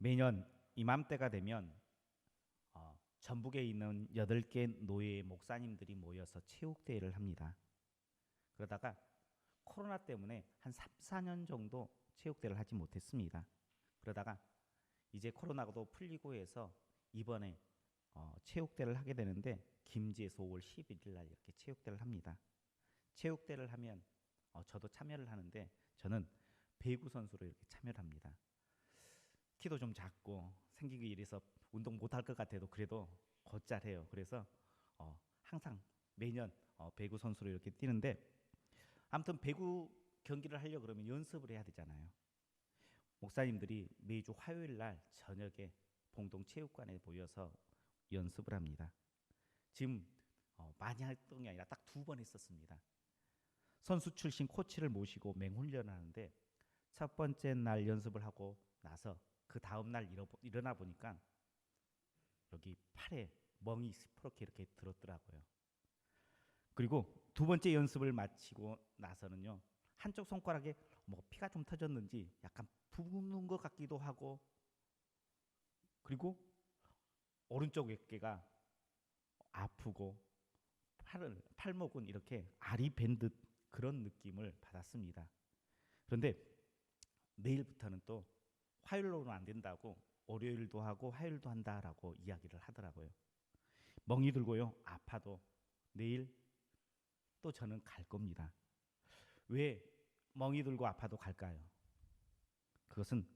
매년 이맘때가 되면 전북에 있는 8개 노예 목사님들이 모여서 체육대회를 합니다. 그러다가 코로나 때문에 한 3, 4년 정도 체육대회를 하지 못했습니다. 그러다가 이제 코로나도 풀리고 해서 이번에 체육대회를 하게 되는데 김제에서 5월 11일 날 이렇게 체육대회를 합니다. 체육대회를 하면 저도 참여를 하는데 저는 배구 선수로 이렇게 참여를 합니다. 키도 좀 작고 생기기 이래서 운동 못할 것 같아도 그래도 곧잘해요. 그래서 항상 매년 배구 선수로 이렇게 뛰는데 아무튼 배구 경기를 하려고 그러면 연습을 해야 되잖아요. 목사님들이 매주 화요일 날 저녁에 봉동체육관에 모여서 연습을 합니다. 지금 많이 활동이 아니라 딱 2번 했었습니다. 선수 출신 코치를 모시고 맹훈련을 하는데 첫 번째 날 연습을 하고 나서 그 다음 날 일어나 보니까 여기 팔에 멍이 시퍼렇게 이렇게 들었더라고요. 그리고 2번째 연습을 마치고 나서는요, 한쪽 손가락에 뭐 피가 좀 터졌는지 약간 부는 것 같기도 하고, 그리고 오른쪽 어깨가 아프고 팔목은 이렇게 알이 밴 듯 그런 느낌을 받았습니다. 그런데 내일부터는 또 화요일로는 안 된다고 월요일도 하고 화요일도 한다라고 이야기를 하더라고요. 멍이 들고요, 아파도 내일 또 저는 갈 겁니다. 왜 멍이 들고 아파도 갈까요? 그것은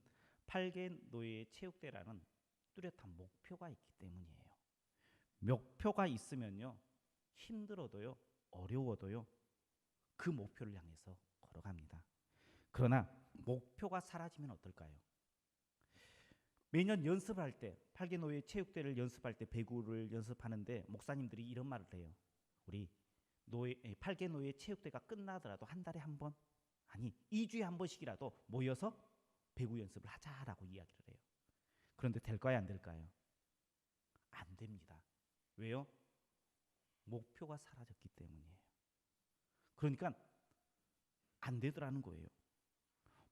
8개 노예의 체육대라는 뚜렷한 목표가 있기 때문이에요. 목표가 있으면요, 힘들어도요, 어려워도요, 그 목표를 향해서 걸어갑니다. 그러나 목표가 사라지면 어떨까요? 매년 연습을 할 때, 8개 노예 체육대를 연습할 때 배구를 연습하는데 목사님들이 이런 말을 해요. 우리 8개 노예 체육대가 끝나더라도 한 달에 한 번, 아니 2주에 한 번씩이라도 모여서 배구 연습을 하자라고 이야기를 해요. 그런데 될까요, 안 될까요? 안 됩니다. 왜요? 목표가 사라졌기 때문이에요. 그러니까 안 되더라는 거예요.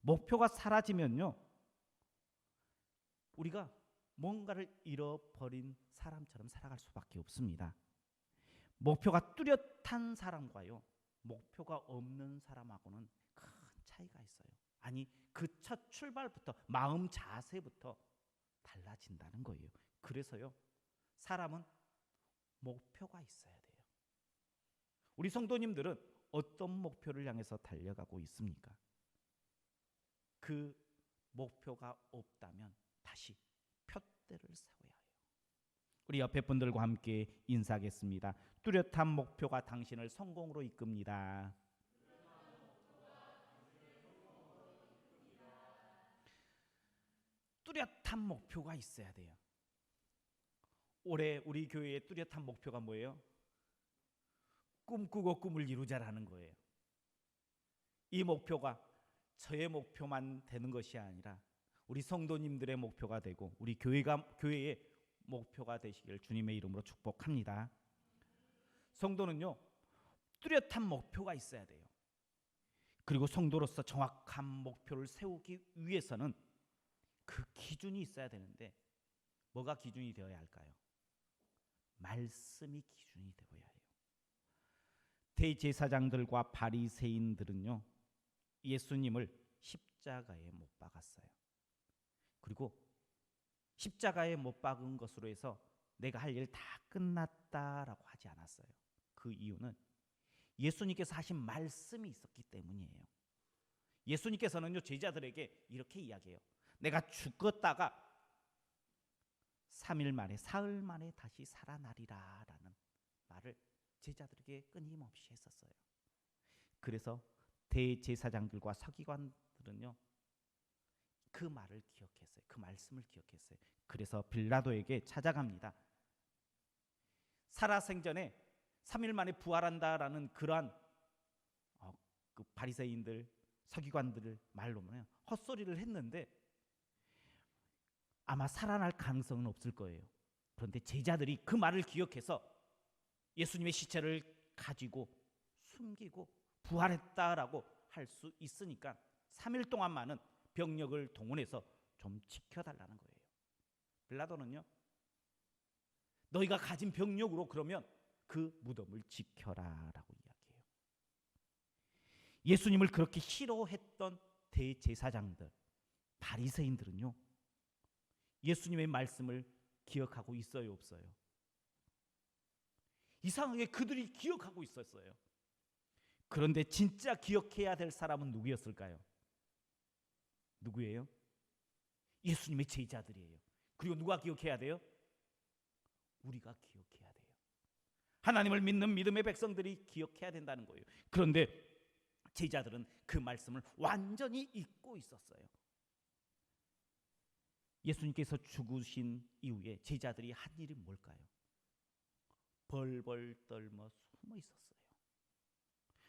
목표가 사라지면요, 우리가 뭔가를 잃어버린 사람처럼 살아갈 수밖에 없습니다. 목표가 뚜렷한 사람과요, 목표가 없는 사람하고는 큰 차이가 있어요. 아니, 그 첫 출발부터, 마음 자세부터 달라진다는 거예요. 그래서요, 사람은 목표가 있어야 돼요. 우리 성도님들은 어떤 목표를 향해서 달려가고 있습니까? 그 목표가 없다면 다시 푯대를 세워야 해요. 우리 옆에 분들과 함께 인사하겠습니다. 뚜렷한 목표가 당신을 성공으로 이끕니다. 뚜렷한 목표가 있어야 돼요. 올해 우리 교회의 뚜렷한 목표가 뭐예요? 꿈꾸고 꿈을 이루자라는 거예요. 이 목표가 저의 목표만 되는 것이 아니라 우리 성도님들의 목표가 되고 우리 교회의 목표가 되시길 주님의 이름으로 축복합니다. 성도는요, 뚜렷한 목표가 있어야 돼요. 그리고 성도로서 정확한 목표를 세우기 위해서는 그 기준이 있어야 되는데 뭐가 기준이 되어야 할까요? 말씀이 기준이 되어야 해요. 대제사장들과 바리새인들은요, 예수님을 십자가에 못 박았어요. 그리고 십자가에 못 박은 것으로 해서 내가 할 일 다 끝났다라고 하지 않았어요. 그 이유는 예수님께서 하신 말씀이 있었기 때문이에요. 예수님께서는요, 제자들에게 이렇게 이야기해요. 내가 죽었다가 3일 만에, 사흘 만에 다시 살아나리라 라는 말을 제자들에게 끊임없이 했었어요. 그래서 대제사장들과 서기관들은요, 그 말을 기억했어요. 그 말씀을 기억했어요. 그래서 빌라도에게 찾아갑니다. 살아생전에 3일 만에 부활한다라는 그러한 그 바리새인들, 서기관들을 말로는 헛소리를 했는데 아마 살아날 가능성은 없을 거예요. 그런데 제자들이 그 말을 기억해서 예수님의 시체를 가지고 숨기고 부활했다라고 할 수 있으니까 3일 동안만은 병력을 동원해서 좀 지켜달라는 거예요. 빌라도는요, 너희가 가진 병력으로 그러면 그 무덤을 지켜라라고 이야기해요. 예수님을 그렇게 싫어했던 대제사장들, 바리새인들은요, 예수님의 말씀을 기억하고 있어요, 없어요? 이상하게 그들이 기억하고 있었어요. 그런데 진짜 기억해야 될 사람은 누구였을까요? 누구예요? 예수님의 제자들이에요. 그리고 누가 기억해야 돼요? 우리가 기억해야 돼요. 하나님을 믿는 믿음의 백성들이 기억해야 된다는 거예요. 그런데 제자들은 그 말씀을 완전히 잊고 있었어요. 예수님께서 죽으신 이후에 제자들이 한 일이 뭘까요? 벌벌 떨며 숨어 있었어요.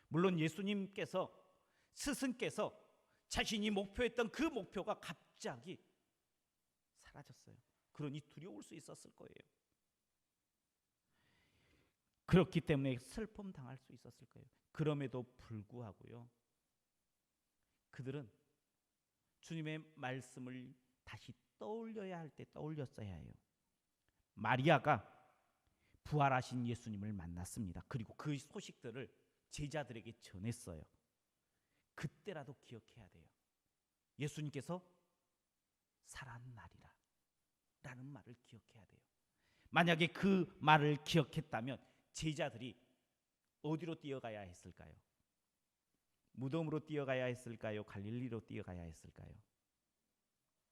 물론 예수님께서, 스승께서 자신이 목표했던 그 목표가 갑자기 사라졌어요. 그러니 두려울 수 있었을 거예요. 그렇기 때문에 슬픔 당할 수 있었을 거예요. 그럼에도 불구하고요, 그들은 주님의 말씀을 다시 떠올려야 할 때 떠올렸어야 해요. 마리아가 부활하신 예수님을 만났습니다. 그리고 그 소식들을 제자들에게 전했어요. 그때라도 기억해야 돼요. 예수님께서 살아날이라 라는 말을 기억해야 돼요. 만약에 그 말을 기억했다면 제자들이 어디로 뛰어가야 했을까요? 무덤으로 뛰어가야 했을까요? 갈릴리로 뛰어가야 했을까요?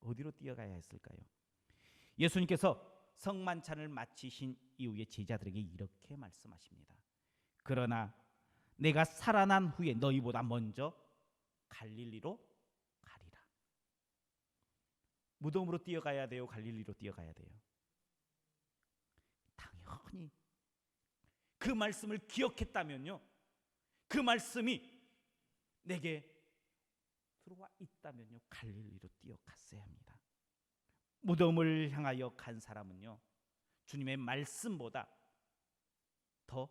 어디로 뛰어가야 했을까요? 예수님께서 성만찬을 마치신 이후에 제자들에게 이렇게 말씀하십니다. 그러나 내가 살아난 후에 너희보다 먼저 갈릴리로 가리라. 무덤으로 뛰어가야 돼요? 갈릴리로 뛰어가야 돼요? 당연히 그 말씀을 기억했다면요, 그 말씀이 내게 들어와 있다면요, 갈릴리로 뛰어갔어야 합니다. 무덤을 향하여 간 사람은요, 주님의 말씀보다 더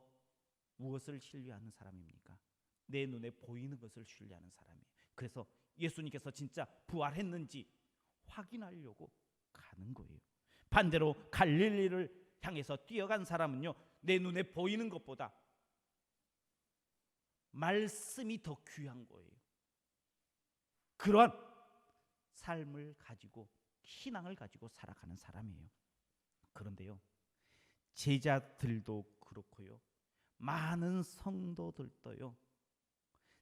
무엇을 신뢰하는 사람입니까? 내 눈에 보이는 것을 신뢰하는 사람이에요. 그래서 예수님께서 진짜 부활했는지 확인하려고 가는 거예요. 반대로 갈릴리를 향해서 뛰어간 사람은요, 내 눈에 보이는 것보다 말씀이 더 귀한 거예요. 그러한 삶을 가지고, 신앙을 가지고 살아가는 사람이에요. 그런데요, 제자들도 그렇고요, 많은 성도들도요,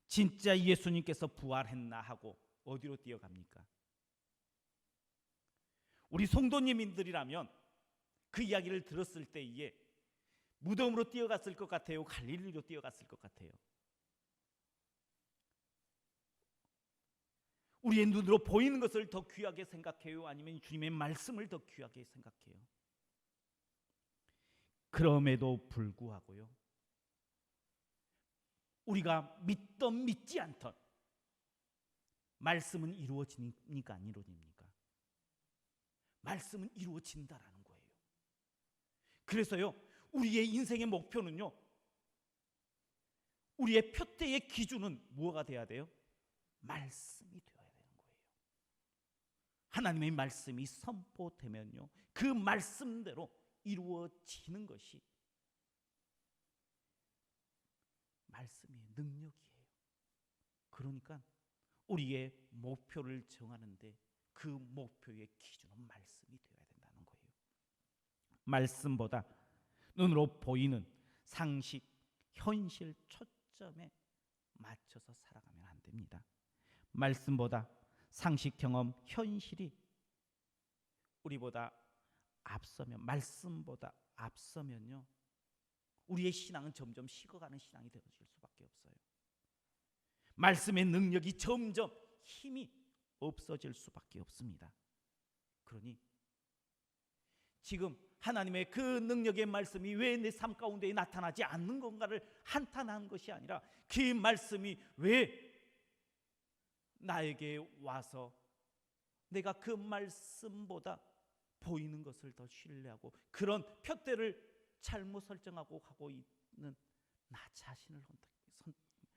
진짜 예수님께서 부활했나 하고 어디로 뛰어갑니까? 우리 성도님들이라면 그 이야기를 들었을 때에 무덤으로 뛰어갔을 것 같아요? 갈릴리로 뛰어갔을 것 같아요? 우리의 눈으로 보이는 것을 더 귀하게 생각해요? 아니면 주님의 말씀을 더 귀하게 생각해요? 그럼에도 불구하고요, 우리가 믿던 믿지 않던 말씀은 이루어집니까? 안 이루어집니까? 말씀은 이루어진다라는 거예요. 그래서요, 우리의 인생의 목표는요, 우리의 표대의 기준은 무엇가 돼야 돼요? 말씀이 되어야 되는 거예요. 하나님의 말씀이 선포되면요, 그 말씀대로 이루어지는 것이 말씀의 능력이에요. 그러니까 우리의 목표를 정하는데 그 목표의 기준은 말씀이 되어야 된다는 거예요. 말씀보다 눈으로 보이는 상식, 현실 초점에 맞춰서 살아가면 안 됩니다. 말씀보다 상식, 경험, 현실이 우리보다 앞서면, 말씀보다 앞서면요, 우리의 신앙은 점점 식어가는 신앙이 되어질 수밖에 없어요. 말씀의 능력이 점점 힘이 없어질 수밖에 없습니다. 그러니 지금 하나님의 그 능력의 말씀이 왜 내 삶 가운데 나타나지 않는 건가를 한탄하는 것이 아니라, 그 말씀이 왜 나에게 와서 내가 그 말씀보다 보이는 것을 더 신뢰하고 그런 표대를 잘못 설정하고 가고 있는 나 자신을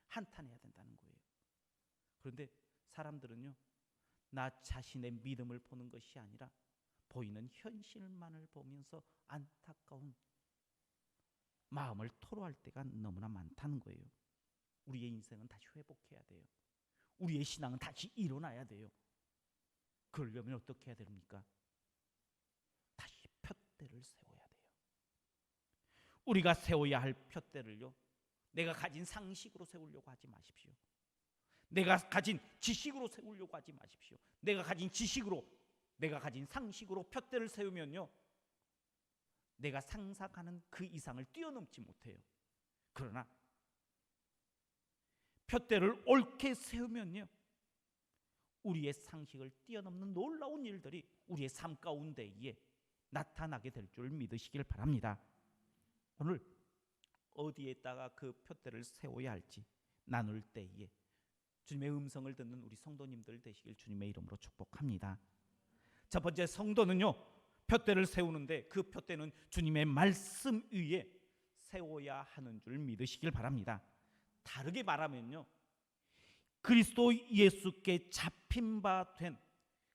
한탄해야 된다는 거예요. 그런데 사람들은요, 나 자신의 믿음을 보는 것이 아니라 보이는 현실만을 보면서 안타까운 마음을 토로할 때가 너무나 많다는 거예요. 우리의 인생은 다시 회복해야 돼요. 우리의 신앙은 다시 일어나야 돼요. 그러려면 어떻게 해야 됩니까? 다시 푯대를 세워야 돼요. 우리가 세워야 할 푯대를요, 내가 가진 상식으로 세우려고 하지 마십시오. 내가 가진 지식으로 세우려고 하지 마십시오. 내가 가진 지식으로, 내가 가진 상식으로 푯대를 세우면요, 내가 상상하는 그 이상을 뛰어넘지 못해요. 그러나 푯대를 옳게 세우면요, 우리의 상식을 뛰어넘는 놀라운 일들이 우리의 삶 가운데에 나타나게 될 줄 믿으시길 바랍니다. 오늘 어디에다가 그 푯대를 세워야 할지 나눌 때에 주님의 음성을 듣는 우리 성도님들 되시길 주님의 이름으로 축복합니다. 첫 번째, 성도는요, 푯대를 세우는데 그 푯대는 주님의 말씀 위에 세워야 하는 줄 믿으시길 바랍니다. 다르게 말하면요, 그리스도 예수께 잡힌 바 된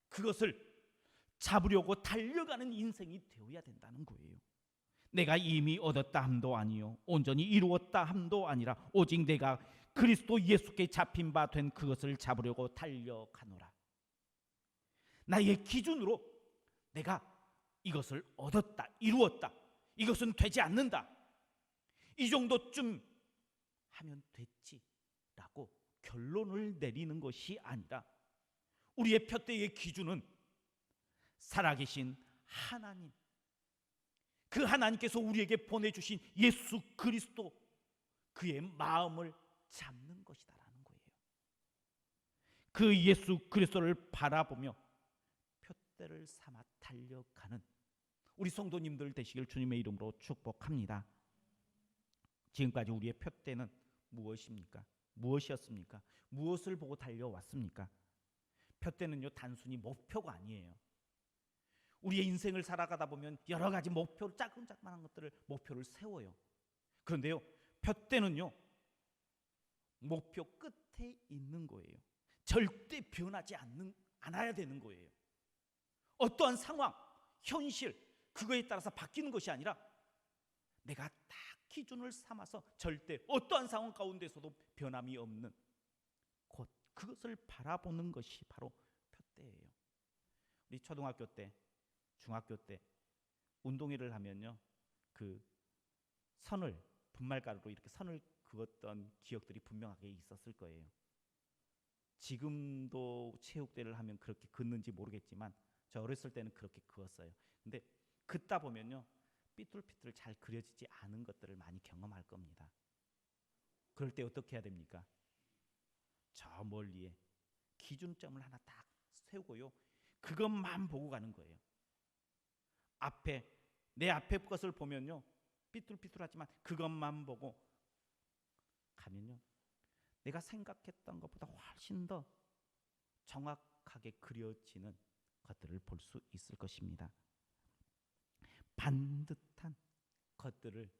그것을 잡으려고 달려가는 인생이 되어야 된다는 거예요. 내가 이미 얻었다 함도 아니요 온전히 이루었다 함도 아니라 오직 내가 그리스도 예수께 잡힌 바 된 그것을 잡으려고 달려가노라. 나의 기준으로 내가 이것을 얻었다, 이루었다, 이것은 되지 않는다, 이 정도쯤 하면 됐지라고 결론을 내리는 것이 아니라 우리의 푯대의 기준은 살아계신 하나님, 그 하나님께서 우리에게 보내주신 예수 그리스도, 그의 마음을 잡는 것이다라는 거예요. 그 예수 그리스도를 바라보며 푯대를 삼아 달려가는 우리 성도님들 되시길 주님의 이름으로 축복합니다. 지금까지 우리의 푯대는 무엇입니까? 무엇이었습니까? 무엇을 보고 달려왔습니까? 푯대는요, 단순히 목표가 아니에요. 우리의 인생을 살아가다 보면 여러 가지 목표, 작은작만한 것들을 목표를 세워요. 그런데요, 푯대는요, 목표 끝에 있는 거예요. 절대 변하지 않아야 되는 거예요. 어떠한 상황, 현실, 그거에 따라서 바뀌는 것이 아니라 내가 딱 기준을 삼아서 절대 어떠한 상황 가운데서도 변함이 없는 곧 그것을 바라보는 것이 바로 푯대예요. 우리 초등학교 때, 중학교 때 운동회를 하면요, 그 선을 분말가루로 이렇게 선을 그었던 기억들이 분명하게 있었을 거예요. 지금도 체육대회를 하면 그렇게 긋는지 모르겠지만 저 어렸을 때는 그렇게 그었어요. 근데 긋다 보면요, 삐뚤삐뚤 잘 그려지지 않은 것들을 많이 경험할 겁니다. 그럴 때 어떻게 해야 됩니까? 저 멀리에 기준점을 하나 딱 세우고요, 그것만 보고 가는 거예요. 내 앞에 것을 보면요, 삐뚤삐뚤하지만 그것만 보고 가면요, 내가 생각했던 것보다 훨씬 더 정확하게 그려지는 것들을 볼 수 있을 것입니다. 반듯한 것들을,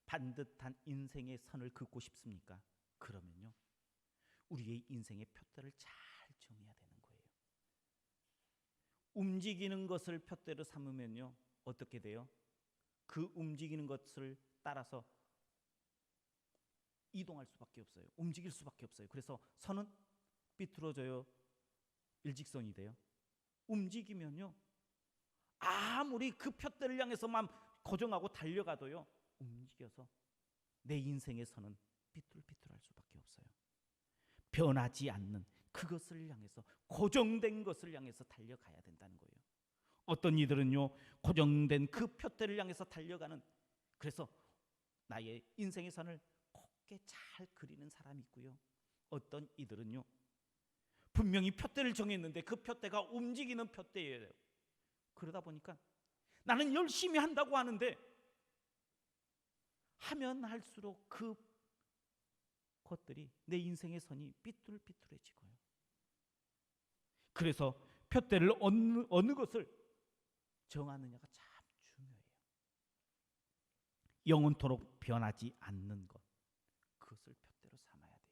반듯한 인생의 선을 긋고 싶습니까? 그러면요, 우리의 인생의 푯대를 잘 정해야 되는 거예요. 움직이는 것을 푯대로 삼으면요, 어떻게 돼요? 그 움직이는 것을 따라서 이동할 수밖에 없어요. 움직일 수밖에 없어요. 그래서 선은 삐뚤어져요? 일직선이 돼요? 움직이면요, 아무리 그 푯대를 향해서만 고정하고 달려가도요, 움직여서 내 인생의 선은 삐뚤삐뚤할 수밖에 없어요. 변하지 않는 그것을 향해서, 고정된 것을 향해서 달려가야 된다는 거예요. 어떤 이들은요, 고정된 그 푯대를 향해서 달려가는, 그래서 나의 인생의 선을 곱게 잘 그리는 사람이 있고요, 어떤 이들은요, 분명히 푯대를 정했는데 그 푯대가 움직이는 푯대예요. 그러다 보니까 나는 열심히 한다고 하는데 하면 할수록 그 것들이, 내 인생의 선이 삐뚤삐뚤해지고요. 그래서 푯대를 어느 것을 정하느냐가 참 중요해요. 영원토록 변하지 않는 것, 그것을 푯대로 삼아야 돼요.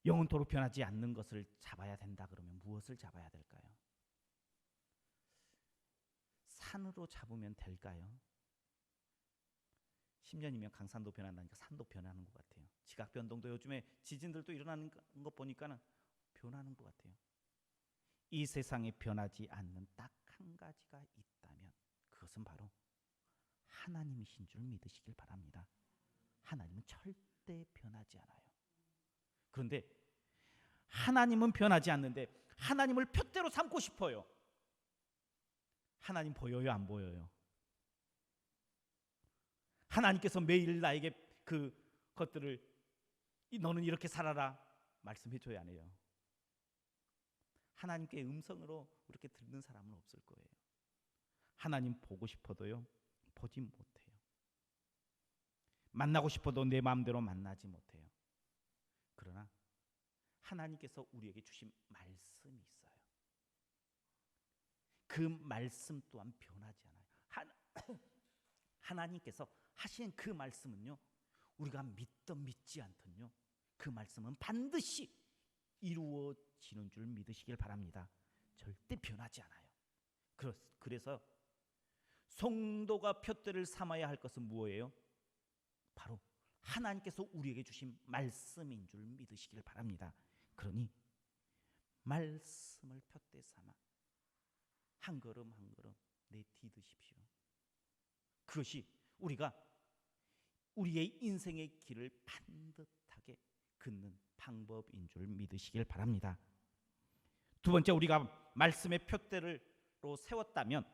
영원토록 변하지 않는 것을 잡아야 된다 그러면 무엇을 잡아야 될까요? 산으로 잡으면 될까요? 10년이면 강산도 변한다니까 산도 변하는 것 같아요. 지각 변동도 요즘에 지진들도 일어나는 것 보니까는 변하는 것 같아요. 이 세상에 변하지 않는 딱 한 가지가 있다면 그것은 바로 하나님이신 줄 믿으시길 바랍니다. 하나님은 절대 변하지 않아요. 그런데 하나님은 변하지 않는데 하나님을 푯대로 삼고 싶어요. 하나님 보여요, 안 보여요? 하나님께서 매일 나에게 그 것들을 너는 이렇게 살아라 말씀해 줘야 안 해요. 하나님께 음성으로 이렇게 듣는 사람은 없을 거예요. 하나님 보고 싶어도요 보지 못해요. 만나고 싶어도 내 마음대로 만나지 못해요. 그러나 하나님께서 우리에게 주신 말씀이 있어요. 그 말씀 또한 변하지 않아요. 하나님께서 하신 그 말씀은요, 우리가 믿든 믿지 않든요, 그 말씀은 반드시 이루어지는 줄 믿으시길 바랍니다. 절대 변하지 않아요. 그래서 성도가 푯대를 삼아야 할 것은 무엇이에요? 바로 하나님께서 우리에게 주신 말씀인 줄 믿으시길 바랍니다. 그러니 말씀을 푯대 삼아 한 걸음 한 걸음 내디드십시오. 그것이 우리가 우리의 인생의 길을 반듯하게 긋는 방법인 줄 믿으시길 바랍니다. 두 번째, 우리가 말씀의 푯대로 세웠다면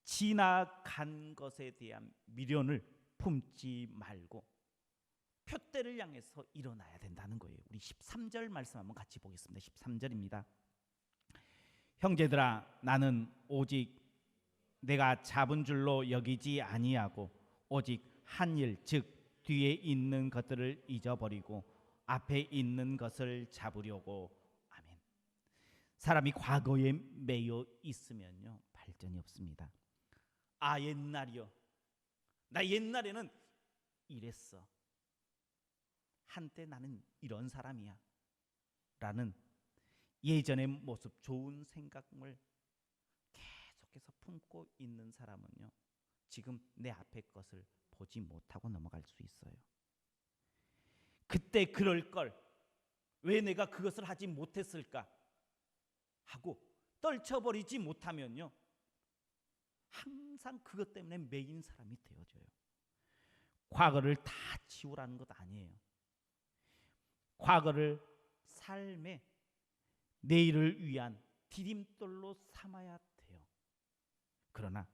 지나간 것에 대한 미련을 품지 말고 푯대를 향해서 일어나야 된다는 거예요. 우리 13절 말씀 한번 같이 보겠습니다. 13절입니다. 형제들아, 나는 오직 내가 잡은 줄로 여기지 아니하고 오직 한 일, 즉 뒤에 있는 것들을 잊어버리고 앞에 있는 것을 잡으려고. 아멘. 사람이 과거에 매여 있으면요 발전이 없습니다. 아, 옛날이요, 나 옛날에는 이랬어, 한때 나는 이런 사람이야 라는 예전의 모습, 좋은 생각을 계속해서 품고 있는 사람은요 지금 내 앞의 것을 보지 못하고 넘어갈 수 있어요. 그때 그럴 걸, 왜 내가 그것을 하지 못했을까 하고 떨쳐버리지 못하면요 항상 그것 때문에 매인 사람이 되어져요. 과거를 다 지우라는 것 아니에요. 과거를 삶의 내일을 위한 디딤돌로 삼아야 돼요. 그러나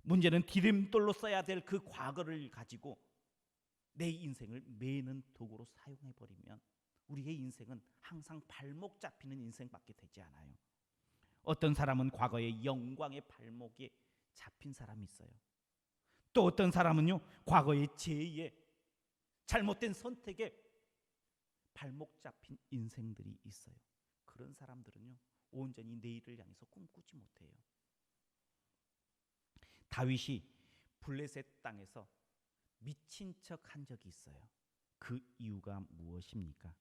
문제는 디딤돌로 써야 될 그 과거를 가지고 내 인생을 매는 도구로 사용해버리면 우리의 인생은 항상 발목 잡히는 인생밖에 되지 않아요. 어떤 사람은 과거의 영광의 발목에 잡힌 사람이 있어요. 또 어떤 사람은요 과거의 죄에, 잘못된 선택에 발목 잡힌 인생들이 있어요. 그런 사람들은요 온전히 내일을 향해서 꿈꾸지 못해요. 다윗이 블레셋 땅에서 미친 척 한 적이 있어요. 그 이유가 무엇입니까?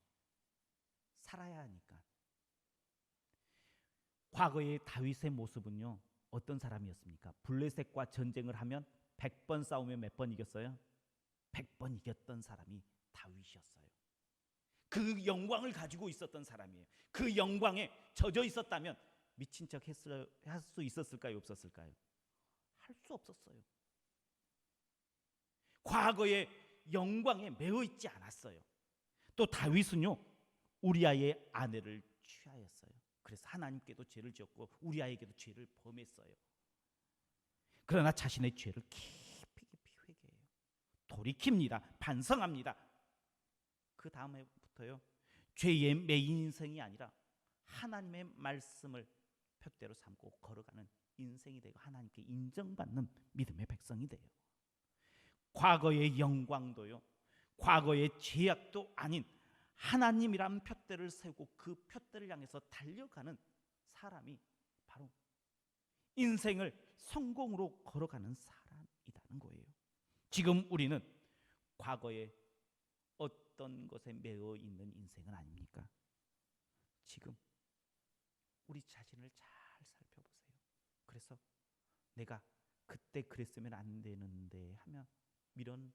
살아야 하니까. 과거의 다윗의 모습은요 어떤 사람이었습니까? 블레셋과 전쟁을 하면 100번 싸우면 몇 번 이겼어요? 100번 이겼던 사람이 다윗이었어요. 그 영광을 가지고 있었던 사람이에요. 그 영광에 젖어 있었다면 미친 척 할 수 있었을까요? 없었을까요? 할 수 없었어요. 과거의 영광에 매여 있지 않았어요. 또 다윗은요 우리아의 아내를 취하였어요. 그래서 하나님께도 죄를 지었고 우리아에게도 죄를 범했어요. 그러나 자신의 죄를 깊이 회개해요. 돌이킵니다. 반성합니다. 그 다음에부터요 죄의 매인 인생이 아니라 하나님의 말씀을 푯대로 삼고 걸어가는 인생이 되고 하나님께 인정받는 믿음의 백성이 돼요. 과거의 영광도요 과거의 죄악도 아닌 하나님이란 푯대를 세우고 그 푯대를 향해서 달려가는 사람이 바로 인생을 성공으로 걸어가는 사람이라는 거예요. 지금 우리는 과거에 어떤 것에 매여 있는 인생은 아닙니까? 지금 우리 자신을 잘 살펴보세요. 그래서 내가 그때 그랬으면 안 되는데 하며 이런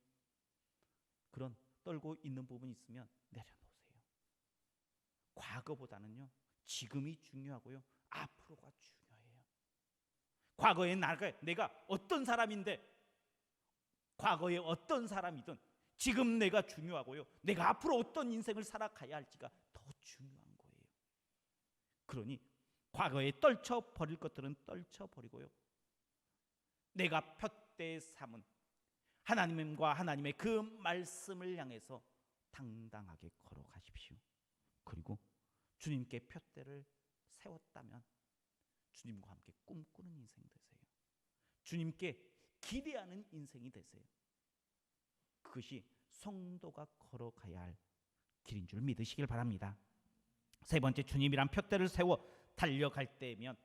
그런 떨고 있는 부분이 있으면 내려놓으세요. 과거보다는요 지금이 중요하고요 앞으로가 중요해요. 과거에 내가 어떤 사람인데 과거에 어떤 사람이든 지금 내가 중요하고요 내가 앞으로 어떤 인생을 살아가야 할지가 더 중요한 거예요. 그러니 과거에 떨쳐버릴 것들은 떨쳐버리고요 내가 푯대 삼은 하나님과 하나님의 그 말씀을 향해서 당당하게 걸어가십시오. 그리고 주님께 푯대를 세웠다면 주님과 함께 꿈꾸는 인생 되세요. 주님께 기대하는 인생이 되세요. 그것이 성도가 걸어가야 할 길인 줄 믿으시길 바랍니다. 세 번째, 주님이란 푯대를 세워 달려갈 때면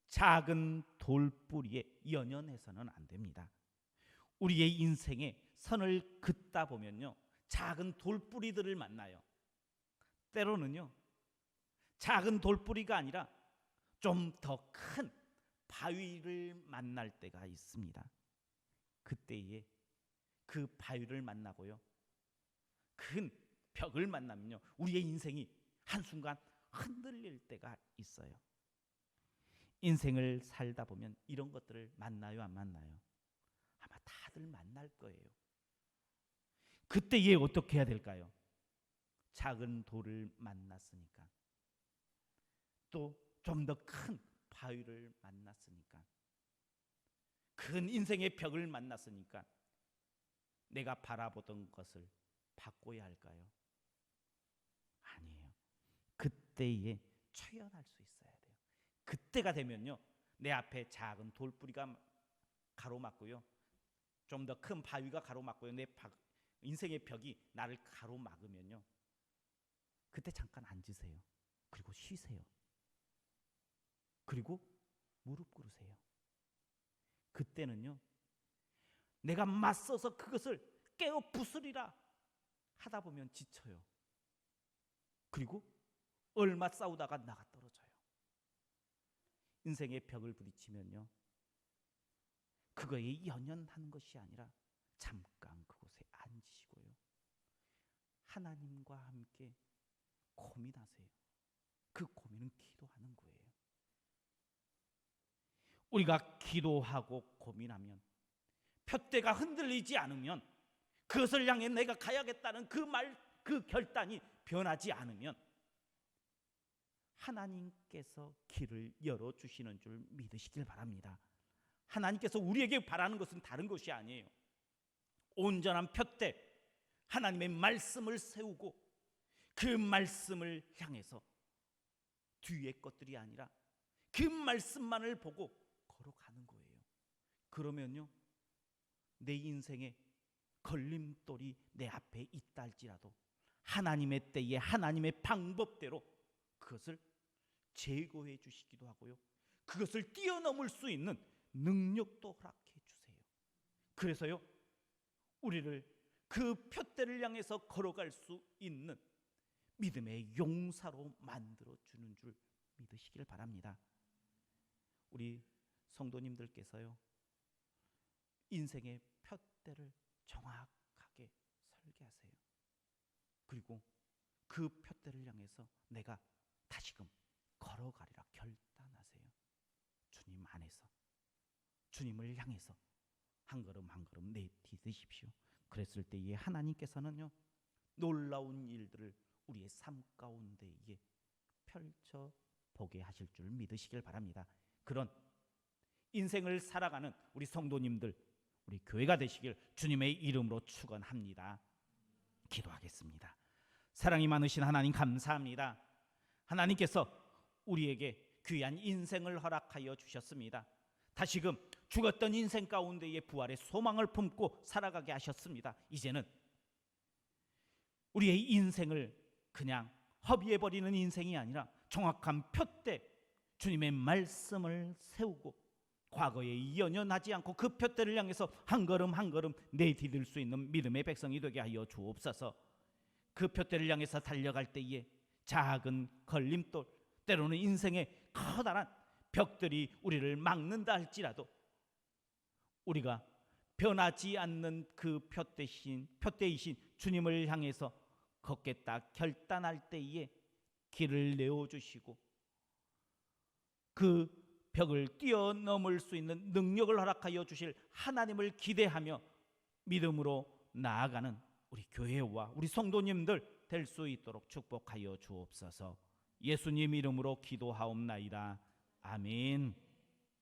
작은 돌뿌리에 연연해서는 안 됩니다. 우리의 인생에 선을 긋다 보면요 작은 돌뿌리들을 만나요. 때로는요 작은 돌뿌리가 아니라 좀 더 큰 바위를 만날 때가 있습니다. 그때에 그 바위를 만나고요 큰 벽을 만나면요 우리의 인생이 한순간 흔들릴 때가 있어요. 인생을 살다 보면 이런 것들을 만나요 안 만나요? 아마 다들 만날 거예요. 그때에 어떻게 해야 될까요? 작은 돌을 만났으니까 또 좀 더 큰 바위를 만났으니까 큰 인생의 벽을 만났으니까 내가 바라보던 것을 바꿔야 할까요? 아니에요. 그때에 초연할 수 있어야 돼요. 그때가 되면요 내 앞에 작은 돌뿌리가 가로막고요 좀 더 큰 바위가 가로막고요 내 인생의 벽이 나를 가로막으면요 그때 잠깐 앉으세요. 그리고 쉬세요. 그리고 무릎 꿇으세요. 그때는요 내가 맞서서 그것을 깨어 부수리라 하다 보면 지쳐요. 그리고 얼마 싸우다가 나가 떨어져요. 인생의 벽을 부딪히면요 그거에 연연하는 것이 아니라 잠깐 그곳에 앉으시고요 하나님과 함께 고민하세요. 그 고민은 기도하는 거예요. 우리가 기도하고 고민하면 푯대가 흔들리지 않으면 그것을 향해 내가 가야겠다는 그 결단이 변하지 않으면 하나님께서 길을 열어주시는 줄 믿으시길 바랍니다. 하나님께서 우리에게 바라는 것은 다른 것이 아니에요. 온전한 푯대 하나님의 말씀을 세우고 그 말씀을 향해서 뒤의 것들이 아니라 그 말씀만을 보고 걸어가는 거예요. 그러면요 내 인생에 걸림돌이 내 앞에 있다 할지라도 하나님의 때에 하나님의 방법대로 그것을 제거해 주시기도 하고요 그것을 뛰어넘을 수 있는 능력도 허락해 주세요. 그래서요 우리를 그 푯대를 향해서 걸어갈 수 있는 믿음의 용사로 만들어 주는 줄 믿으시길 바랍니다. 우리 성도님들께서요 인생의 푯대를 정확하게 설계하세요. 그리고 그 푯대를 향해서 내가 다시금 걸어가리라 결단하세요. 주님 안에서 주님을 향해서 한 걸음 한 걸음 내디디십시오. 그랬을 때에 하나님께서는요 놀라운 일들을 우리의 삶 가운데에 펼쳐 보게 하실 줄 믿으시길 바랍니다. 그런 인생을 살아가는 우리 성도님들, 우리 교회가 되시길 주님의 이름으로 축원합니다. 기도하겠습니다. 사랑이 많으신 하나님 감사합니다. 하나님께서 우리에게 귀한 인생을 허락하여 주셨습니다. 다시금 죽었던 인생 가운데에 부활의 소망을 품고 살아가게 하셨습니다. 이제는 우리의 인생을 그냥 허비해버리는 인생이 아니라 정확한 푯대 주님의 말씀을 세우고 과거에 연연하지 않고 그 푯대를 향해서 한 걸음 한 걸음 내디딜 수 있는 믿음의 백성이 되게 하여 주옵소서. 그 푯대를 향해서 달려갈 때에 작은 걸림돌, 때로는 인생의 커다란 벽들이 우리를 막는다 할지라도 우리가 변하지 않는 그 표대이신 주님을 향해서 걷겠다 결단할 때에 길을 내어주시고 그 벽을 뛰어넘을 수 있는 능력을 허락하여 주실 하나님을 기대하며 믿음으로 나아가는 우리 교회와 우리 성도님들 될 수 있도록 축복하여 주옵소서. 예수님 이름으로 기도하옵나이다. 아멘.